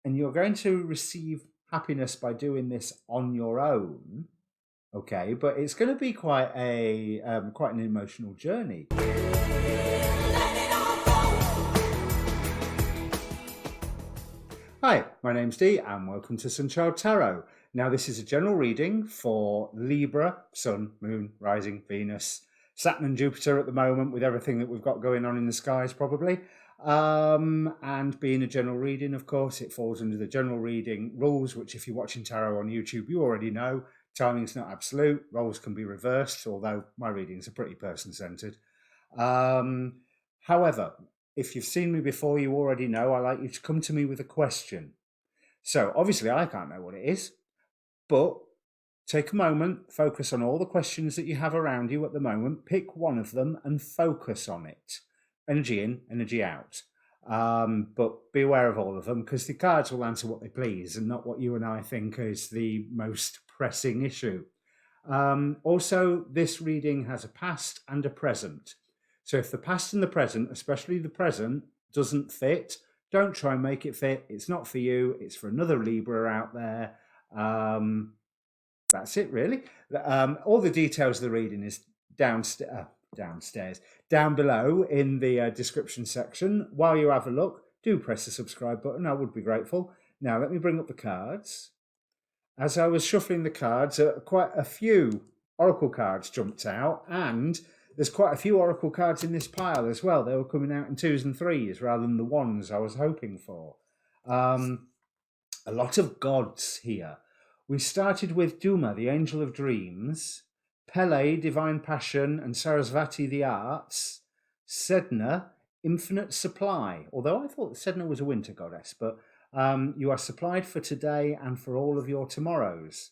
and you're going to receive happiness by doing this on your own. Okay, but it's going to be quite an emotional journey. Hi, my name's Dee, and welcome to Sunchild Tarot. Now, this is a general reading for Libra, Sun, Moon, Rising, Venus, Saturn and Jupiter at the moment, with everything that we've got going on in the skies, probably. And being a general reading, of course, it falls under the general reading rules, which if you're watching tarot on YouTube, you already know. Timing's not absolute. Roles can be reversed, although my readings are pretty person-centered. However, if you've seen me before, you already know I like you to come to me with a question. So obviously I can't know what it is, but take a moment, focus on all the questions that you have around you at the moment, pick one of them and focus on it. Energy in, energy out. But be aware of all of them, because the cards will answer what they please and not what you and I think is the most pressing issue. Also, this reading has a past and a present. So if the past and the present, especially the present, doesn't fit, don't try and make it fit. It's not for you. It's for another Libra out there. That's it, really. All the details of the reading is down below in the description section. While you have a look, do press the subscribe button. I would be grateful. Now, let me bring up the cards. As I was shuffling the cards, quite a few oracle cards jumped out, and there's quite a few oracle cards in this pile as well. They were coming out in 2s and 3s rather than the 1s I was hoping for. A lot of gods here. We started with Duma, the Angel of Dreams, Pele, Divine Passion, and Sarasvati, the Arts, Sedna, Infinite Supply, although I thought Sedna was a winter goddess, but you are supplied for today and for all of your tomorrows.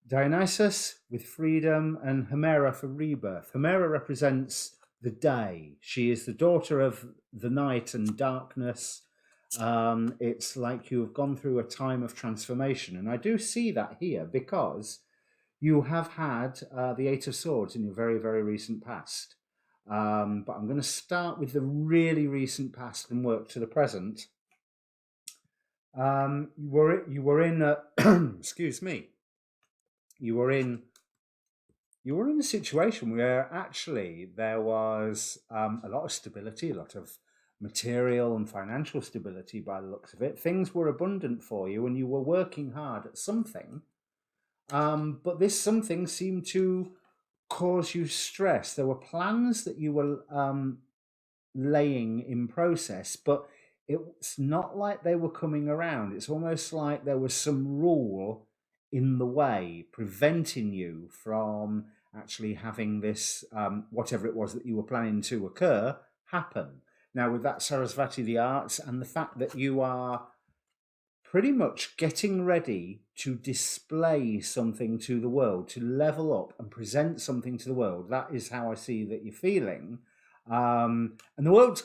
Dionysus with freedom, and Hemera for rebirth. Hemera represents the day. She is the daughter of the night and darkness. It's like you have gone through a time of transformation. And I do see that here because you have had the Eight of Swords in your very, very recent past. But I'm going to start with the really recent past and work to the present. You were in excuse me. You were in a situation where actually there was a lot of stability, a lot of material and financial stability by the looks of it. Things were abundant for you and you were working hard at something. But this something seemed to cause you stress. There were plans that you were laying in process, but it's not like they were coming around. It's almost like there was some rule in the way preventing you from actually having this, whatever it was that you were planning to occur, happen. Now, with that Sarasvati, the Arts, and the fact that you are pretty much getting ready to display something to the world, to level up and present something to the world, that is how I see that you're feeling. And the world's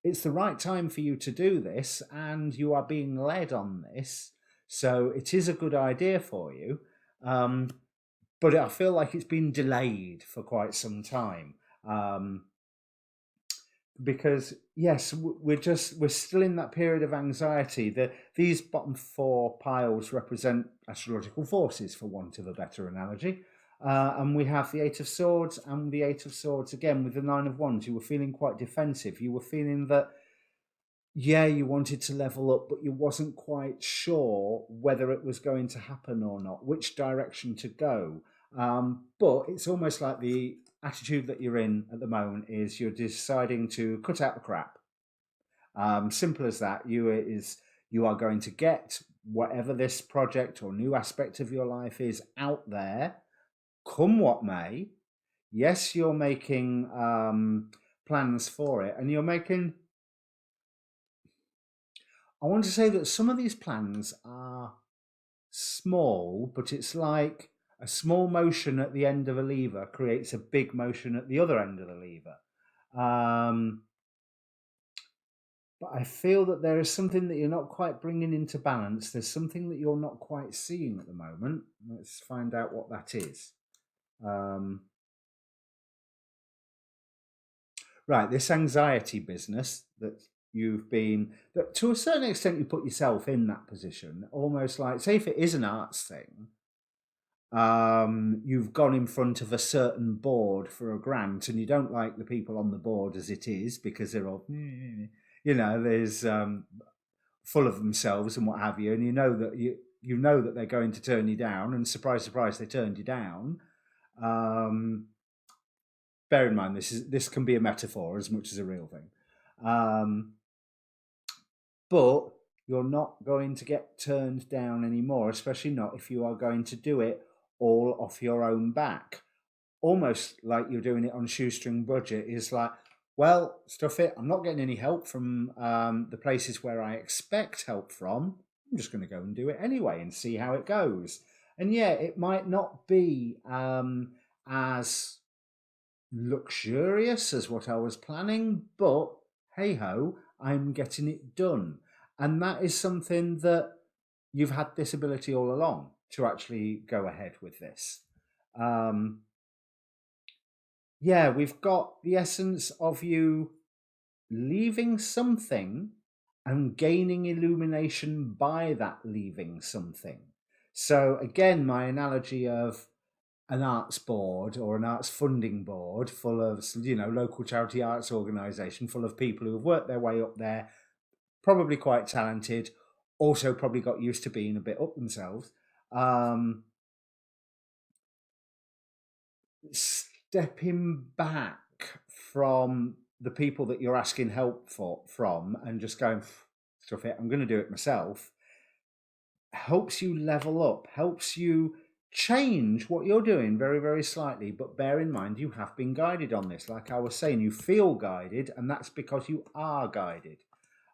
it's the right time for you to do this, and you are being led on this. So it is a good idea for you. But I feel like it's been delayed for quite some time. Because yes, we're still in that period of anxiety. These bottom 4 piles represent astrological forces, for want of a better analogy. And we have the Eight of Swords and the Eight of Swords again with the Nine of Wands. You were feeling quite defensive. You were feeling that, yeah, you wanted to level up, but you wasn't quite sure whether it was going to happen or not, which direction to go. But it's almost like the attitude that you're in at the moment is you're deciding to cut out the crap. Simple as that. You are going to get whatever this project or new aspect of your life is out there, come what may. Yes, you're making plans for it, and you're making... I want to say that some of these plans are small, but it's like a small motion at the end of a lever creates a big motion at the other end of the lever. But I feel that there is something that you're not quite bringing into balance. There's something that you're not quite seeing at the moment. Let's find out what that is. Right, this anxiety business that you've been, that to a certain extent you put yourself in that position, almost like, say if it is an arts thing, you've gone in front of a certain board for a grant and you don't like the people on the board as it is because they're all, there's full of themselves and what have you, and you know that they're going to turn you down, and surprise, surprise, they turned you down. Bear in mind, this can be a metaphor as much as a real thing. But you're not going to get turned down anymore, especially not if you are going to do it all off your own back. Almost like you're doing it on a shoestring budget. Is like, well, stuff it, I'm not getting any help from the places where I expect help from. I'm just going to go and do it anyway and see how it goes. And yeah, it might not be as luxurious as what I was planning, but hey ho, I'm getting it done. And that is something that you've had this ability all along to actually go ahead with this. Yeah, we've got the essence of you leaving something and gaining illumination by that leaving something. So again, my analogy of an arts board or an arts funding board full of, local charity arts organisation full of people who have worked their way up there, probably quite talented, also probably got used to being a bit up themselves. Stepping back from the people that you're asking help from and just going, stuff it, I'm going to do it myself, helps you level up, helps you change what you're doing very, very slightly. But bear in mind, you have been guided on this. Like I was saying, you feel guided, and that's because you are guided.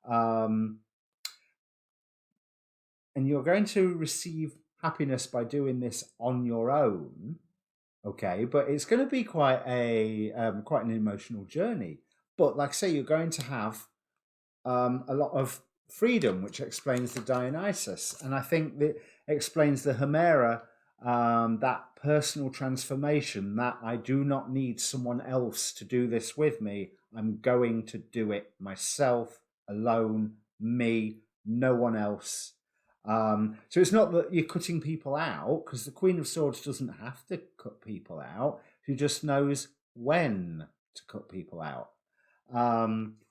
And you're going to receive happiness by doing this on your own. Okay, but it's going to be quite an emotional journey. But like I say, you're going to have a lot of freedom, which explains the Dionysus, and I think that explains the Hemera, that personal transformation. That I do not need someone else to do this with me. I'm going to do it myself, alone, me, no one else. So it's not that you're cutting people out, because the Queen of Swords doesn't have to cut people out. She just knows when to cut people out.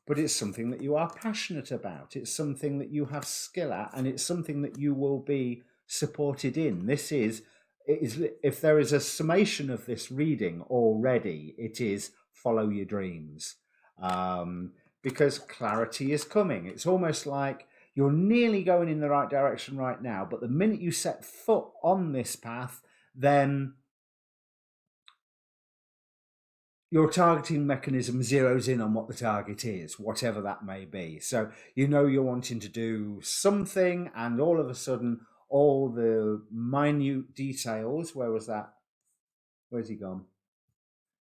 But it's something that you are passionate about. It's something that you have skill at, and it's something that you will be supported in. If there is a summation of this reading already, it is follow your dreams. Because clarity is coming. It's almost like you're nearly going in the right direction right now, but the minute you set foot on this path, then your targeting mechanism zeroes in on what the target is, whatever that may be. So you're wanting to do something, and all of a sudden, all the minute details, where was that? Where's he gone?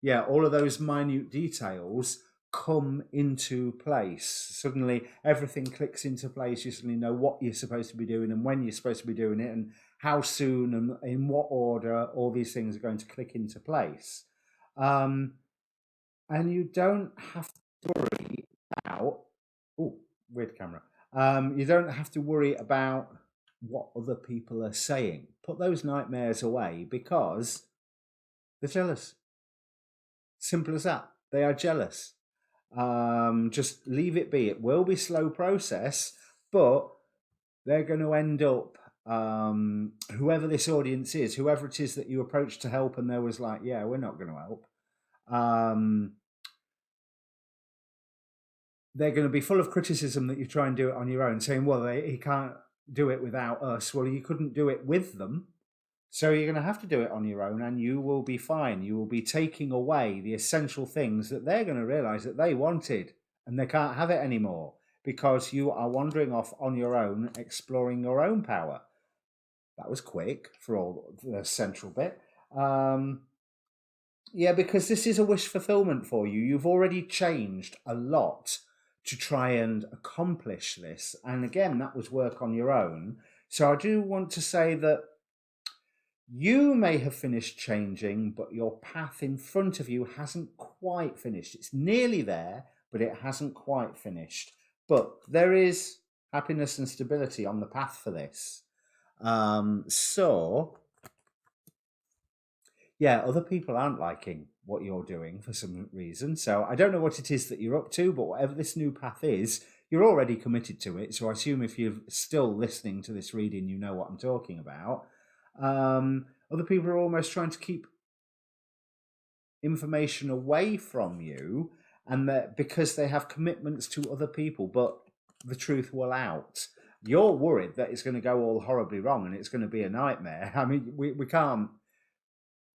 Yeah, all of those minute details come into place. Suddenly everything clicks into place. You suddenly know what you're supposed to be doing and when you're supposed to be doing it and how soon and in what order all these things are going to click into place. And you don't have to worry about, weird camera. You don't have to worry about what other people are saying. Put those nightmares away, because they're jealous. Simple as that. They are jealous. Just leave it be. It will be slow process, but they're going to end up, whoever this audience is, whoever it is that you approached to help and there was like, yeah, we're not going to help. They're going to be full of criticism that you try and do it on your own, saying, well, he can't do it without us. Well, you couldn't do it with them. So you're going to have to do it on your own, and you will be fine. You will be taking away the essential things that they're going to realize that they wanted, and they can't have it anymore because you are wandering off on your own, exploring your own power. That was quick for all the central bit. Yeah, because this is a wish fulfillment for you. You've already changed a lot to try and accomplish this. And again, that was work on your own. So I do want to say that you may have finished changing, but your path in front of you hasn't quite finished. It's nearly there, but it hasn't quite finished. But there is happiness and stability on the path for this. So, yeah, other people aren't liking what you're doing for some reason. So I don't know what it is that you're up to, but whatever this new path is, you're already committed to it. So I assume if you're still listening to this reading, you know what I'm talking about. Other people are almost trying to keep information away from you, and that because they have commitments to other people, but the truth will out. You're worried that it's going to go all horribly wrong and it's going to be a nightmare. I mean, we can't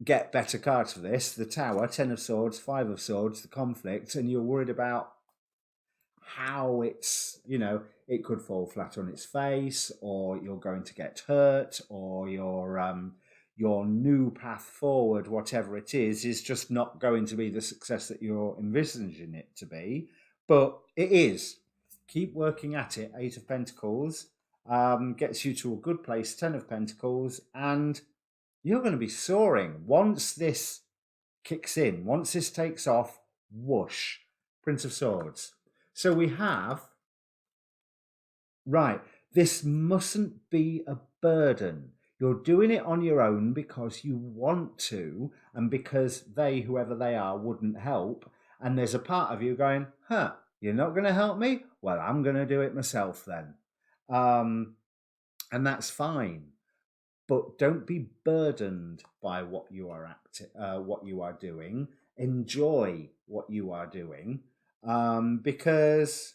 get better cards for this. The Tower, 10 of Swords, 5 of Swords, the conflict, and you're worried about how it's, it could fall flat on its face, or you're going to get hurt, or your new path forward, whatever it is just not going to be the success that you're envisaging it to be. But it is. Keep working at it. 8 of Pentacles gets you to a good place. 10 of Pentacles, and you're going to be soaring once this kicks in. Once this takes off, whoosh, Prince of Swords. So we have, right, this mustn't be a burden. You're doing it on your own because you want to, and because they, whoever they are, wouldn't help. And there's a part of you going, you're not going to help me? Well, I'm going to do it myself then. And that's fine. But don't be burdened by what you are doing. Enjoy what you are doing, because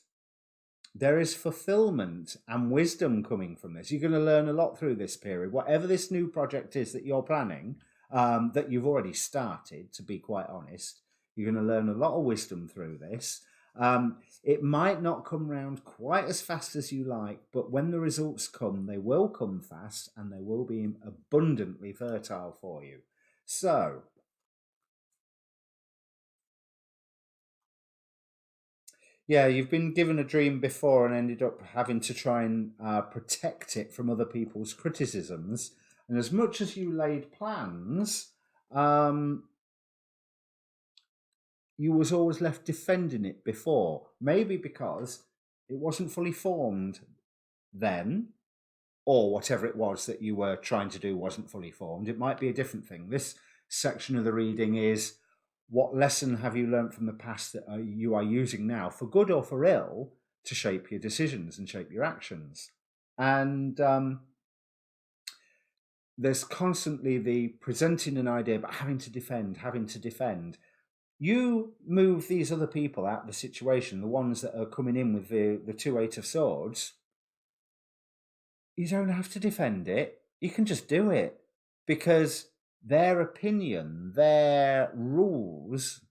there is fulfillment and wisdom coming from this. You're going to learn a lot through this period. Whatever this new project is that you're planning, that you've already started, to be quite honest, you're going to learn a lot of wisdom through this. It might not come round quite as fast as you like, but when the results come, they will come fast and they will be abundantly fertile for you. So, yeah, you've been given a dream before and ended up having to try and protect it from other people's criticisms. And as much as you laid plans, you was always left defending it before. Maybe because it wasn't fully formed then, or whatever it was that you were trying to do wasn't fully formed. It might be a different thing. This section of the reading is, what lesson have you learned from the past that you are using now, for good or for ill, to shape your decisions and shape your actions? And there's constantly the presenting an idea, but having to defend. You move these other people out of the situation, the ones that are coming in with the 2 8 of Swords. You don't have to defend it. You can just do it, because their opinion, their rules,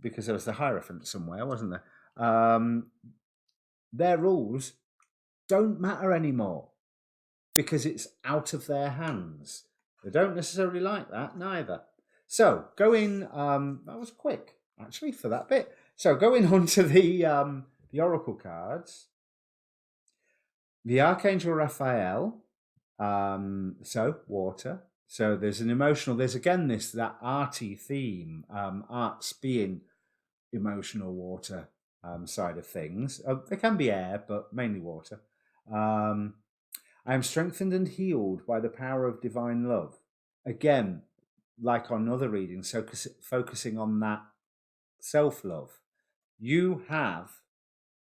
because there was the Hierophant somewhere, wasn't there? Their rules don't matter anymore because it's out of their hands. They don't necessarily like that, neither. So going, that was quick actually for that bit. So going on to the Oracle cards, the Archangel Raphael. So water. So there's an emotional. There's again that arty theme. Arts being emotional water side of things. There can be air, but mainly water. I am strengthened and healed by the power of divine love. Again, like on other readings, so focusing on that self-love. You have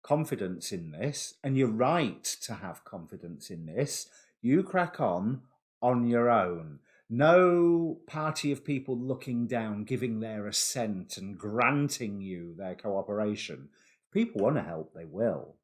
confidence in this, and you're right to have confidence in this. You crack on your own. No party of people looking down, giving their assent and granting you their cooperation. If people want to help, they will.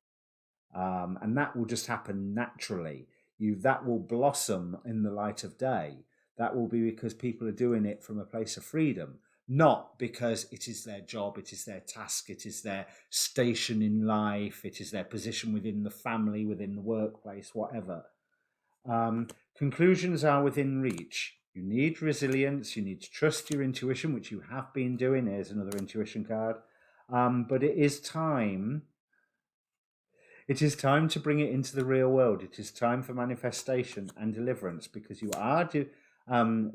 And that will just happen naturally. That will blossom in the light of day. That will be because people are doing it from a place of freedom, not because it is their job, it is their task, it is their station in life, it is their position within the family, within the workplace, whatever. Conclusions are within reach. You need resilience, you need to trust your intuition, which you have been doing. There's another intuition card. But it is time. It is time to bring it into the real world. It is time for manifestation and deliverance, because you are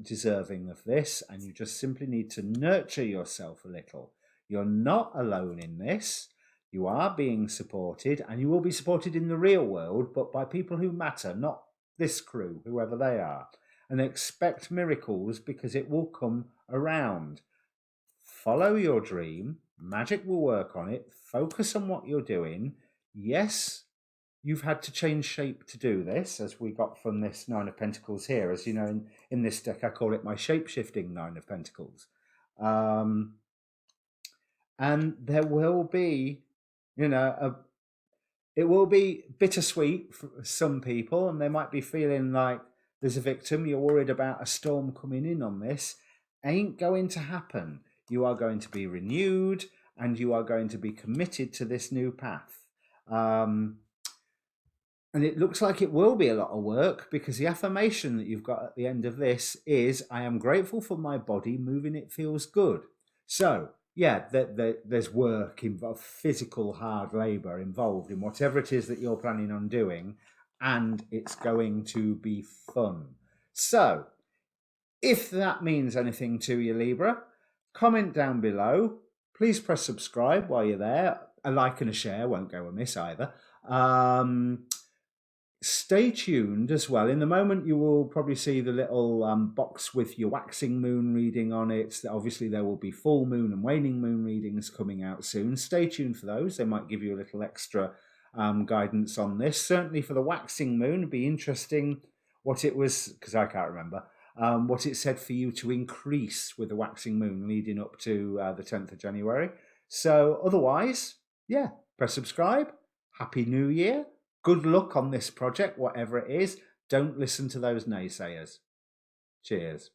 deserving of this, and you just simply need to nurture yourself a little. You're not alone in this. You are being supported, and you will be supported in the real world, but by people who matter, not this crew, whoever they are. And expect miracles because it will come around. Follow your dream. Magic will work on it. Focus on what you're doing. Yes, you've had to change shape to do this, as we got from this Nine of Pentacles here. As you know, in this deck, I call it my shape-shifting Nine of Pentacles. And there will be, it will be bittersweet for some people, and they might be feeling like there's a victim. You're worried about a storm coming in on this. Ain't going to happen. You are going to be renewed, and you are going to be committed to this new path. And it looks like it will be a lot of work, because the affirmation that you've got at the end of this is, I am grateful for my body, moving it feels good. So, yeah, there's work involved, physical hard labor involved in whatever it is that you're planning on doing, and it's going to be fun. So, if that means anything to you, Libra, comment down below. Please press subscribe while you're there. A like and a share won't go amiss either. Stay tuned as well. In the moment, you will probably see the little box with your waxing moon reading on it. Obviously, there will be full moon and waning moon readings coming out soon. Stay tuned for those. They might give you a little extra guidance on this. Certainly for the waxing moon, it'd be interesting what it was, because I can't remember, what it said for you to increase with the waxing moon leading up to the 10th of January. So otherwise, yeah, press subscribe. Happy New Year. Good luck on this project, whatever it is. Don't listen to those naysayers. Cheers.